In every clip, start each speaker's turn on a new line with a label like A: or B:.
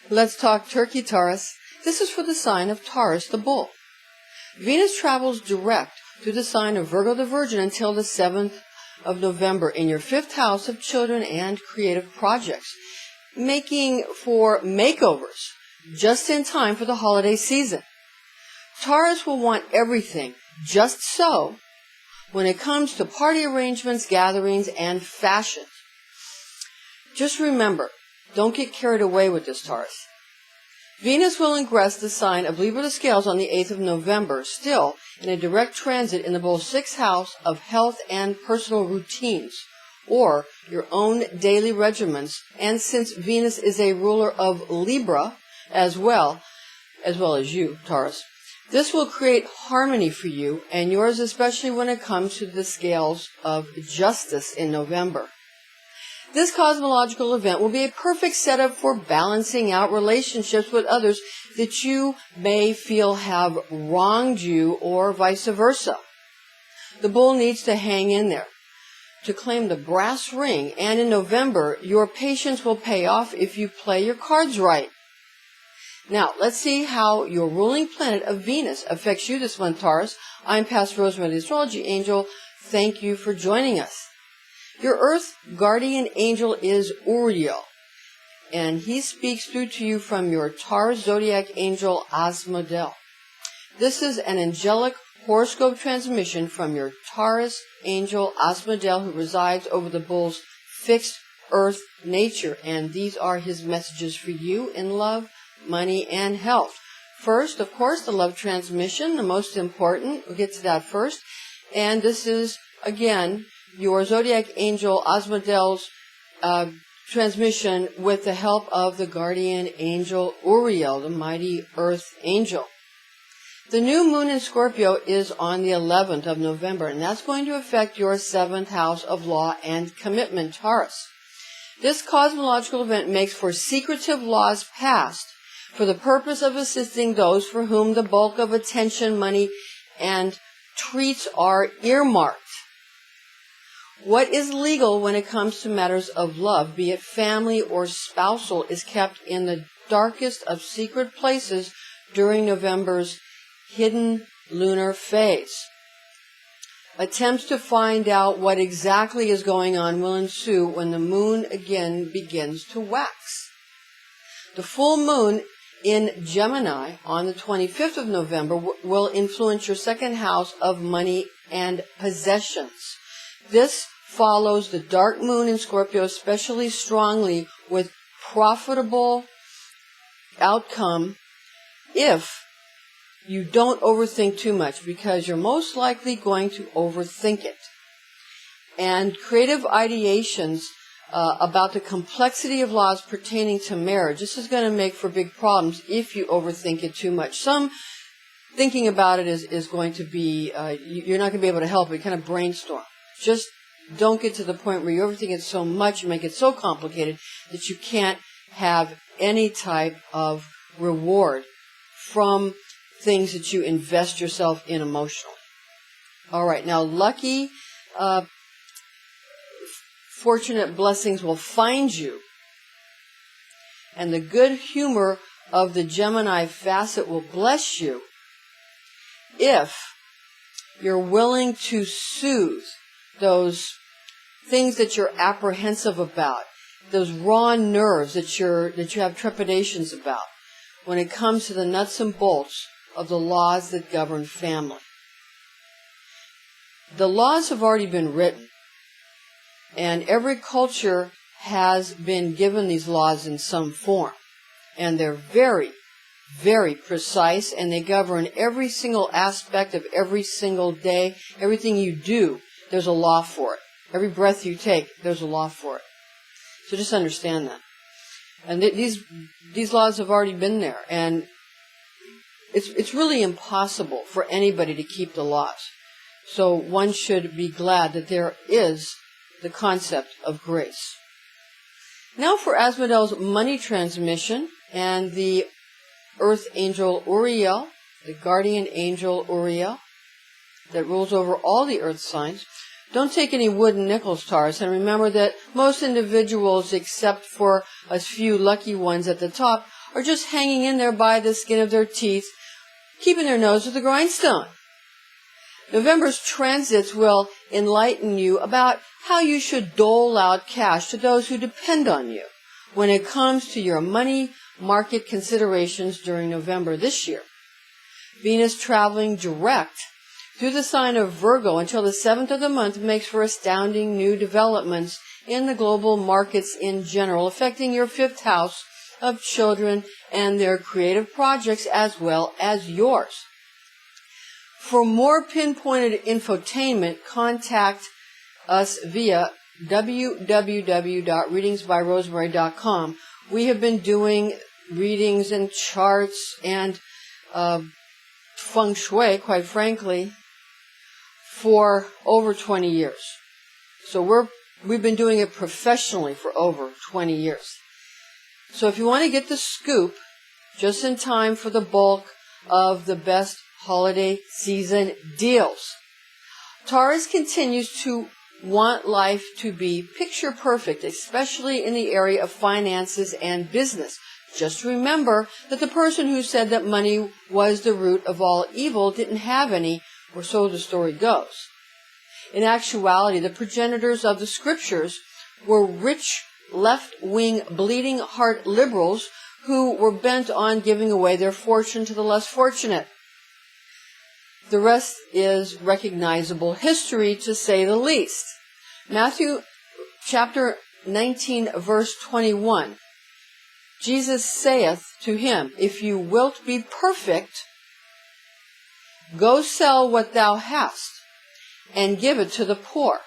A: Let's talk turkey, Taurus. This is for the sign of Taurus, the bull. Venus travels direct through the sign of Virgo the Virgin until the 7th of November in your 5th house of children and creative projects, making for makeovers just in time for the holiday season. Taurus will want everything just so when it comes to party arrangements, gatherings, and fashion. Just remember, don't get carried away with this, Taurus. Venus will ingress the sign of Libra the Scales on the 8th of November, still in a direct transit in the bull's 6th house of health and personal routines, or your own daily regimens, and since Venus is a ruler of Libra as well as you, Taurus, this will create harmony for you and yours, especially when it comes to the scales of justice in November. This cosmological event will be a perfect setup for balancing out relationships with others that you may feel have wronged you or vice versa. The bull needs to hang in there to claim the brass ring, and in November, your patience will pay off if you play your cards right. Now, let's see how your ruling planet of Venus affects you this month, Taurus. I'm Pastor Rosemary, the Astrology Angel. Thank you for joining us. Your Earth guardian angel is Uriel, and he speaks through to you from your Taurus zodiac angel Asmodel. This is an angelic horoscope transmission from your Taurus angel Asmodel, who resides over the bull's fixed Earth nature, and these are his messages for you in love, money, and health. First, of course, the love transmission, the most important. We'll get to that first. And this is, again, your zodiac angel Asmodel's transmission with the help of the guardian angel Uriel, the mighty earth angel. The new moon in Scorpio is on the 11th of November, and that's going to affect your 7th house of law and commitment, Taurus. This cosmological event makes for secretive laws passed for the purpose of assisting those for whom the bulk of attention, money, and treats are earmarked. What is legal when it comes to matters of love, be it family or spousal, is kept in the darkest of secret places during November's hidden lunar phase. Attempts to find out what exactly is going on will ensue when the moon again begins to wax. The full moon in Gemini on the 25th of November will influence your 2nd house of money and possessions. This follows the dark moon in Scorpio especially strongly, with profitable outcome if you don't overthink too much, because you're most likely going to overthink it. And creative ideations about the complexity of laws pertaining to marriage, this is going to make for big problems if you overthink it too much. Some thinking about it is going to be, you're not going to be able to help it, kind of brainstorm. Just don't get to the point where you overthink it so much and make it so complicated that you can't have any type of reward from things that you invest yourself in emotionally. All right, now lucky, fortunate blessings will find you, and the good humor of the Gemini facet will bless you if you're willing to soothe those things that you're apprehensive about, those raw nerves that you have trepidations about when it comes to the nuts and bolts of the laws that govern family. The laws have already been written, and every culture has been given these laws in some form, and they're very, very precise, and they govern every single aspect of every single day. Everything you do, there's a law for it. Every breath you take, there's a law for it. So just understand that. And these laws have already been there, and it's really impossible for anybody to keep the laws. So one should be glad that there is the concept of grace. Now for Asmodel's money transmission and the earth angel Uriel, the guardian angel Uriel, that rules over all the earth signs. Don't take any wooden nickels, Taurus, and remember that most individuals, except for a few lucky ones at the top, are just hanging in there by the skin of their teeth, keeping their nose to the grindstone. November's transits will enlighten you about how you should dole out cash to those who depend on you when it comes to your money market considerations during November this year. Venus traveling direct through the sign of Virgo until the 7th of the month makes for astounding new developments in the global markets in general, affecting your 5th house of children and their creative projects as well as yours. For more pinpointed infotainment, contact us via www.readingsbyrosemary.com. We have been doing readings and charts and feng shui, quite frankly, for over 20 years. So we've been doing it professionally for over 20 years. So if you want to get the scoop just in time for the bulk of the best holiday season deals, Taurus continues to want life to be picture perfect, especially in the area of finances and business. Just remember that the person who said that money was the root of all evil didn't have any, or so the story goes. In actuality, the progenitors of the scriptures were rich, left-wing, bleeding heart liberals who were bent on giving away their fortune to the less fortunate. The rest is recognizable history, to say the least. Matthew chapter 19, verse 21. Jesus saith to him, If you wilt be perfect, go sell what thou hast, and give it to the poor,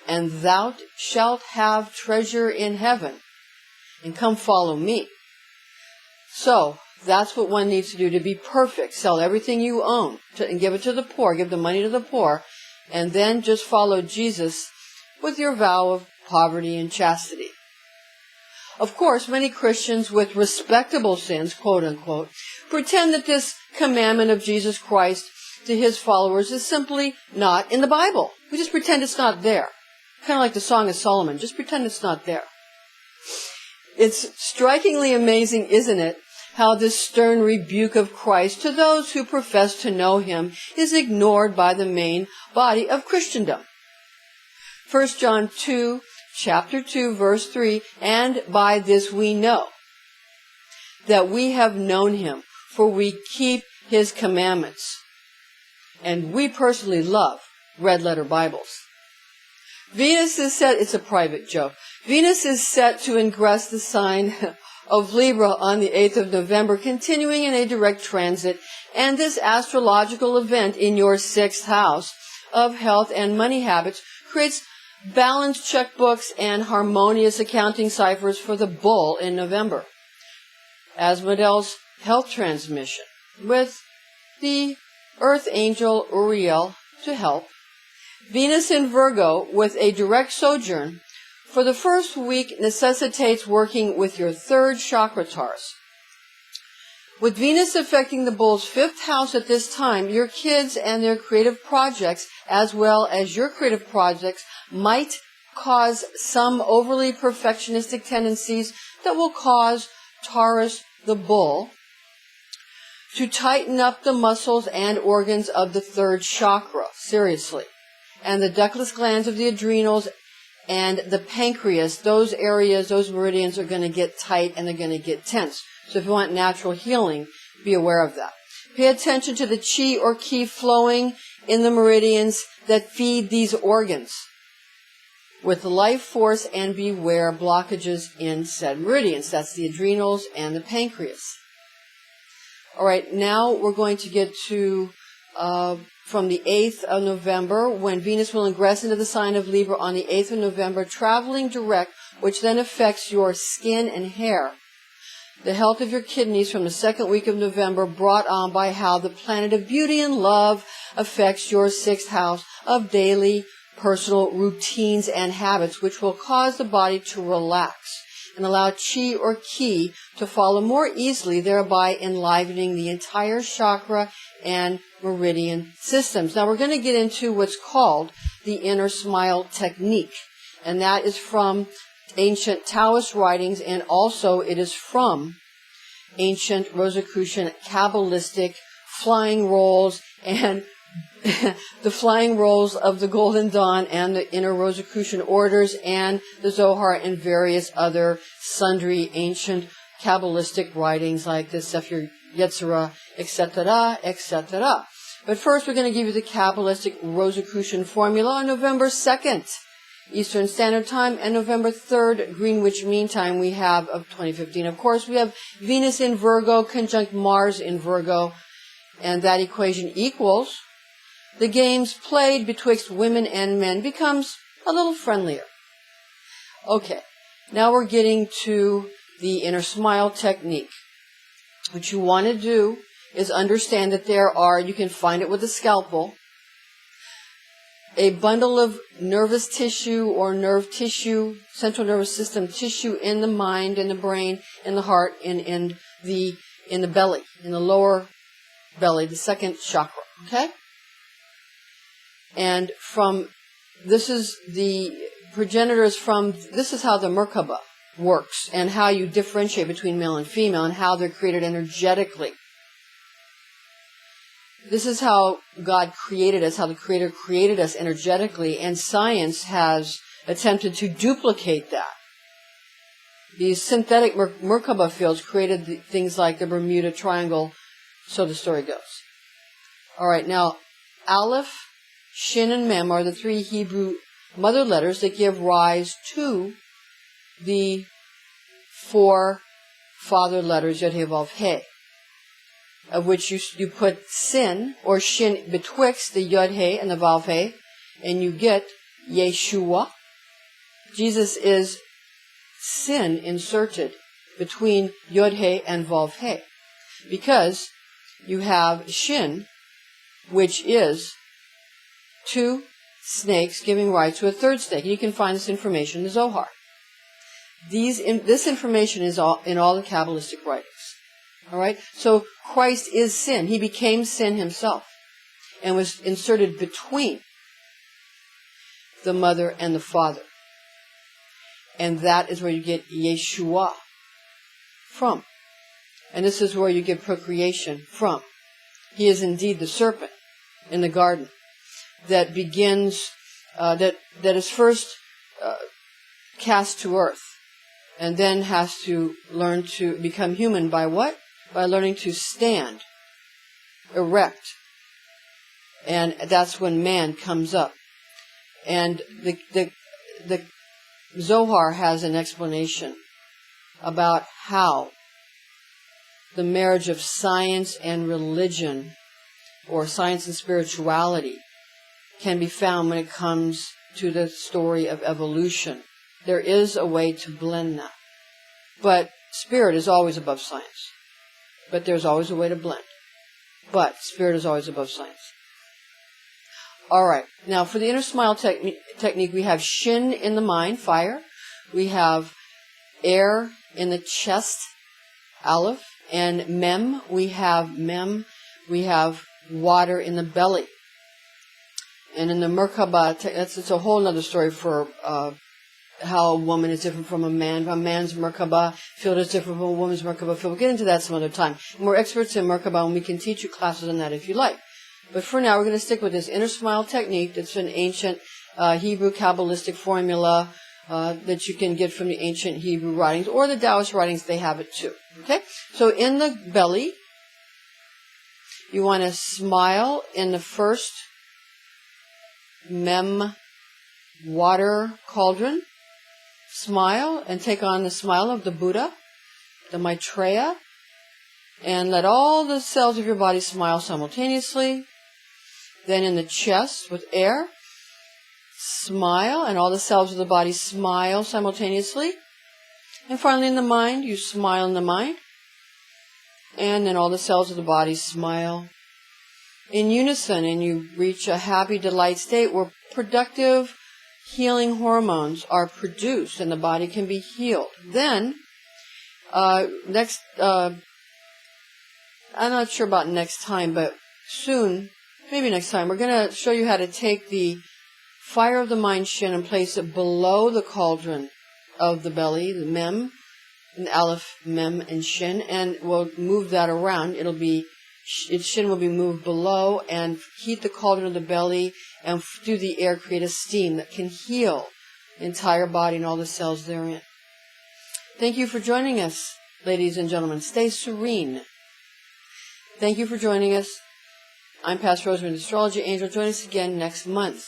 A: and thou shalt have treasure in heaven, and come follow me. So, that's what one needs to do to be perfect. Sell everything you own and give it to the poor, give the money to the poor, and then just follow Jesus with your vow of poverty and chastity. Of course, many Christians with respectable sins, quote unquote, pretend that this commandment of Jesus Christ to his followers is simply not in the Bible. We just pretend it's not there. Kind of like the Song of Solomon. Just pretend it's not there. It's strikingly amazing, isn't it, how this stern rebuke of Christ to those who profess to know him is ignored by the main body of Christendom. 1 John 2, chapter 2, verse 3, and by this we know that we have known him, for we keep his commandments. And we personally love red letter Bibles. Venus is set, it's a private joke, Venus is set to ingress the sign of Libra on the 8th of November, continuing in a direct transit, and this astrological event in your 6th house of health and money habits creates balanced checkbooks and harmonious accounting ciphers for the bull in November. Asmodee's health transmission with the Earth Angel Uriel to help. Venus in Virgo with a direct sojourn for the first week necessitates working with your 3rd chakra, Taurus. With Venus affecting the bull's 5th house at this time, your kids and their creative projects, as well as your creative projects, might cause some overly perfectionistic tendencies that will cause Taurus the bull to tighten up the muscles and organs of the 3rd chakra, seriously. And the ductless glands of the adrenals and the pancreas, those areas, those meridians are going to get tight and they're going to get tense. So if you want natural healing, be aware of that. Pay attention to the chi or ki flowing in the meridians that feed these organs with life force, and beware blockages in said meridians. That's the adrenals and the pancreas. All right, now we're going to get to from the 8th of November, when Venus will ingress into the sign of Libra on the 8th of November, traveling direct, which then affects your skin and hair. The health of your kidneys from the 2nd week of November, brought on by how the planet of beauty and love affects your 6th house of daily personal routines and habits, which will cause the body to relax and allow chi or ki to follow more easily, thereby enlivening the entire chakra and meridian systems. Now we're going to get into what's called the inner smile technique, and that is from ancient Taoist writings, and also it is from ancient Rosicrucian Kabbalistic flying rolls and the flying rolls of the Golden Dawn and the inner Rosicrucian orders and the Zohar and various other sundry ancient Kabbalistic writings like the Sefer Yetzirah, etc., etc. But first we're going to give you the Kabbalistic Rosicrucian formula on November 2nd, Eastern Standard Time, and November 3rd, Greenwich Mean Time we have of 2015. Of course, we have Venus in Virgo conjunct Mars in Virgo, and that equation equals the games played betwixt women and men becomes a little friendlier. Okay, now we're getting to the inner smile technique. What you want to do is understand that there are, you can find it with a scalpel, a bundle of nervous tissue or nerve tissue, central nervous system tissue in the mind, in the brain, in the heart, in the belly, in the lower belly, the second chakra, okay? And this is how the Merkaba works and how you differentiate between male and female and how they're created energetically. This is how God created us, how the Creator created us energetically, and science has attempted to duplicate that. These synthetic Merkaba fields created things like the Bermuda Triangle, so the story goes. All right, now, Aleph, Shin, and Mem are the three Hebrew mother letters that give rise to the four father letters Yod He Vav He, of which you put Sin or Shin betwixt the Yod He and the Vav He, and you get Yeshua. Jesus is Sin inserted between Yod He and Vav He, because you have Shin, which is two snakes giving rise to a third snake. And you can find this information in the Zohar. This information is in all the Kabbalistic writings. All right? So Christ is Sin. He became Sin himself and was inserted between the mother and the father. And that is where you get Yeshua from. And this is where you get procreation from. He is indeed the serpent in the garden that begins, that is first cast to earth and then has to learn to become human by what? By learning to stand erect. And that's when man comes up. And the Zohar has an explanation about how the marriage of science and religion, or science and spirituality, can be found when it comes to the story of evolution. There is a way to blend that. But spirit is always above science. But there's always a way to blend. But spirit is always above science. All right. Now, for the inner smile technique, we have Shin in the mind, fire. We have air in the chest, Aleph. And Mem, we have water in the belly. And in the Merkaba, it's a whole other story for how a woman is different from a man. A man's Merkaba field is different from a woman's Merkaba field. We'll get into that some other time. We're experts in Merkaba, and we can teach you classes on that if you like. But for now, we're going to stick with this inner smile technique that's an ancient Hebrew Kabbalistic formula that you can get from the ancient Hebrew writings, or the Taoist writings, they have it too. Okay? So in the belly, you want to smile in the first Mem water cauldron. Smile and take on the smile of the Buddha, the Maitreya, and let all the cells of your body smile simultaneously. Then in the chest with air, smile, and all the cells of the body smile simultaneously. And finally in the mind, you smile in the mind. And then all the cells of the body smile in unison, and you reach a happy delight state where productive healing hormones are produced and the body can be healed. Then, I'm not sure about next time, but soon, maybe next time, we're going to show you how to take the fire of the mind Shin and place it below the cauldron of the belly, the Mem, an Aleph, Mem, and Shin, and we'll move that around. Its Shin will be moved below, and heat the cauldron of the belly, and through the air create a steam that can heal the entire body and all the cells therein. Thank you for joining us, ladies and gentlemen. Stay serene. Thank you for joining us. I'm Pastor Rosemary, the Astrology Angel. Join us again next month.